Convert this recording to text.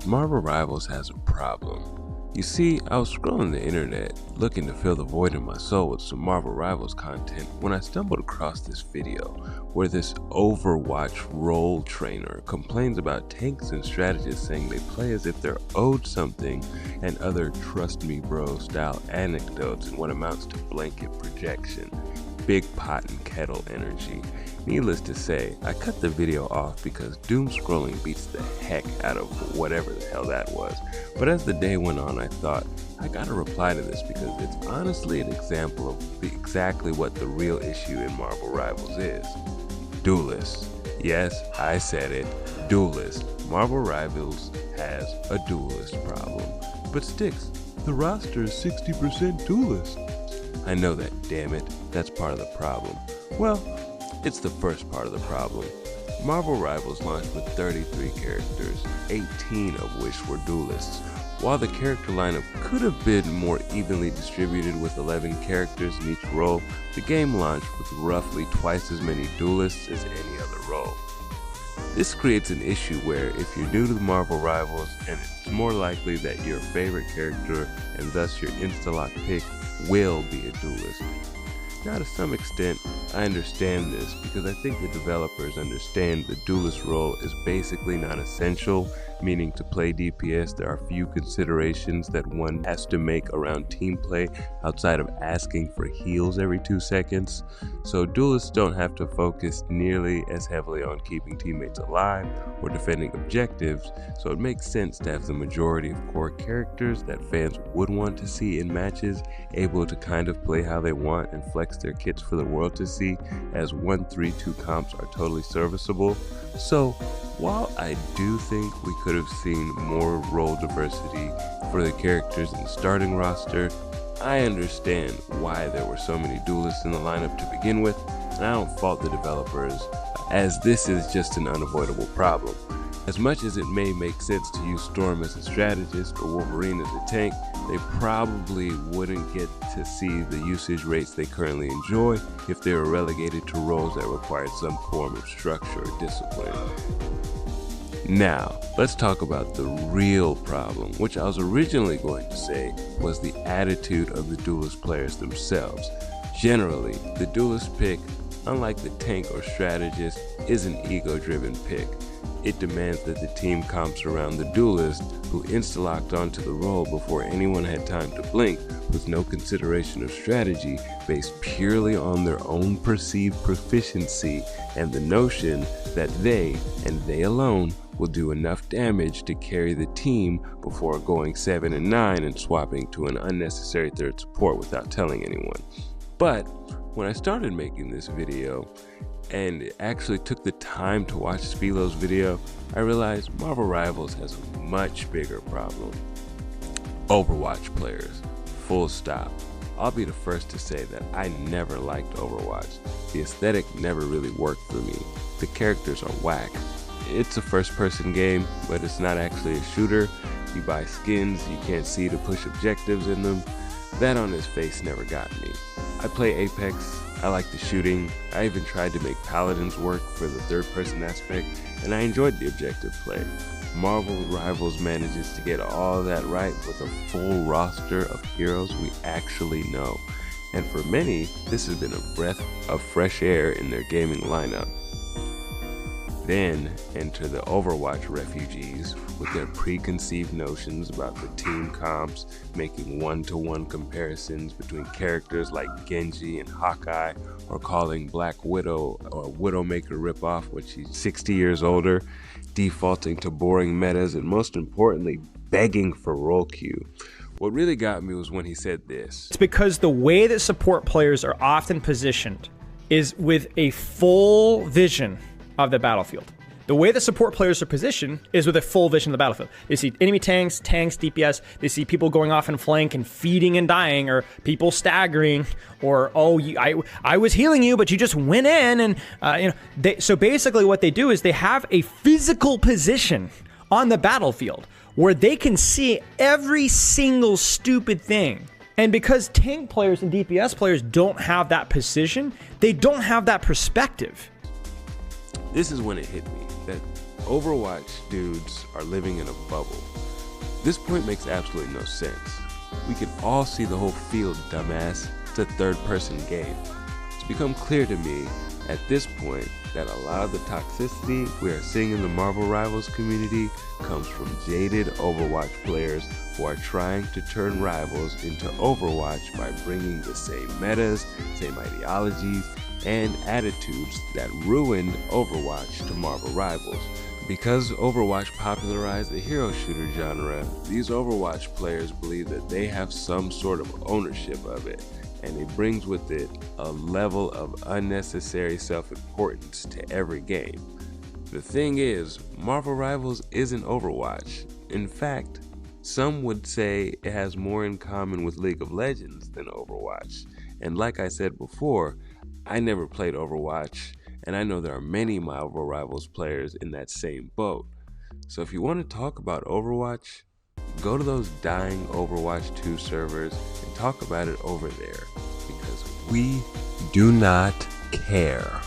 Marvel Rivals has a problem. You see, I was scrolling the internet looking to fill the void in my soul with some Marvel Rivals content when I stumbled across this video where this Overwatch role trainer complains about tanks and strategists saying they play as if they're owed something, and other trust me bro style anecdotes in what amounts to blanket projection. Big pot and kettle energy. Needless to say, I cut the video off because doom scrolling beats the heck out of whatever the hell that was. But as the day went on, I thought, I gotta reply to this because it's honestly an example of exactly what the real issue in Marvel Rivals is. Duelist. Yes, I said it. Duelist. Marvel Rivals has a Duelist problem. But Sticks, the roster is 60% Duelist. I know that, damn it. That's part of the problem. Well, it's the first part of the problem. Marvel Rivals launched with 33 characters, 18 of which were duelists. While the character lineup could have been more evenly distributed with 11 characters in each role, the game launched with roughly twice as many duelists as any other role. This creates an issue where if you're new to the Marvel Rivals, and it's more likely that your favorite character and thus your insta-lock pick will be a duelist. Now, to some extent, I understand this because I think the developers understand the duelist role is basically non-essential, meaning to play DPS there are few considerations that one has to make around team play outside of asking for heals every 2 seconds. So duelists don't have to focus nearly as heavily on keeping teammates alive or defending objectives, so it makes sense to have the majority of core characters that fans would want to see in matches able to kind of play how they want and flex their kits for the world to see, as 1-3-2 comps are totally serviceable. So while I do think we could have seen more role diversity for the characters in the starting roster, I understand why there were so many duelists in the lineup to begin with, and I don't fault the developers, as this is just an unavoidable problem. As much as it may make sense to use Storm as a strategist or Wolverine as a tank, they probably wouldn't get to see the usage rates they currently enjoy if they were relegated to roles that required some form of structure or discipline. Now, let's talk about the real problem, which I was originally going to say was the attitude of the duelist players themselves. Generally, the duelist pick, unlike the tank or strategist, is an ego-driven pick. It demands that the team comps around the duelist, who insta-locked onto the role before anyone had time to blink, with no consideration of strategy, based purely on their own perceived proficiency and the notion that they, and they alone, will do enough damage to carry the team before going 7 and 9 and swapping to an unnecessary third support without telling anyone. But when I started making this video, and actually took the time to watch Spilo's video, I realized Marvel Rivals has a much bigger problem. Overwatch players, full stop. I'll be the first to say that I never liked Overwatch. The aesthetic never really worked for me. The characters are whack. It's a first-person game, but it's not actually a shooter. You buy skins, you can't see to push objectives in them. That on his face never got me. I play Apex, I like the shooting, I even tried to make Paladins work for the third-person aspect, and I enjoyed the objective play. Marvel Rivals manages to get all that right with a full roster of heroes we actually know. And for many, this has been a breath of fresh air in their gaming lineup. Then enter the Overwatch refugees with their preconceived notions about the team comps, making one-to-one comparisons between characters like Genji and Hawkeye, or calling Black Widow or Widowmaker ripoff when she's 60 years older, defaulting to boring metas, and most importantly, begging for role queue. What really got me was when he said this. It's because the way that support players are often positioned is with a full vision of the battlefield. The way that support players are positioned is with a full vision of the battlefield. They see enemy tanks, DPS. They see people going off in flank and feeding and dying, or people staggering, or I was healing you, but you just went in, and so basically what they do is they have a physical position on the battlefield where they can see every single stupid thing. And because tank players and DPS players don't have that position, they don't have that perspective. This is when it hit me that Overwatch dudes are living in a bubble. This point makes absolutely no sense. We can all see the whole field, dumbass. It's a third-person game. It's become clear to me at this point that a lot of the toxicity we are seeing in the Marvel Rivals community comes from jaded Overwatch players who are trying to turn Rivals into Overwatch by bringing the same metas, same ideologies, and attitudes that ruined Overwatch to Marvel Rivals. Because Overwatch popularized the hero shooter genre, these Overwatch players believe that they have some sort of ownership of it, and it brings with it a level of unnecessary self-importance to every game. The thing is, Marvel Rivals isn't Overwatch. In fact, some would say it has more in common with League of Legends than Overwatch. And like I said before, I never played Overwatch, and I know there are many Marvel Rivals players in that same boat. So if you want to talk about Overwatch, go to those dying Overwatch 2 servers and talk about it over there, because we do not care.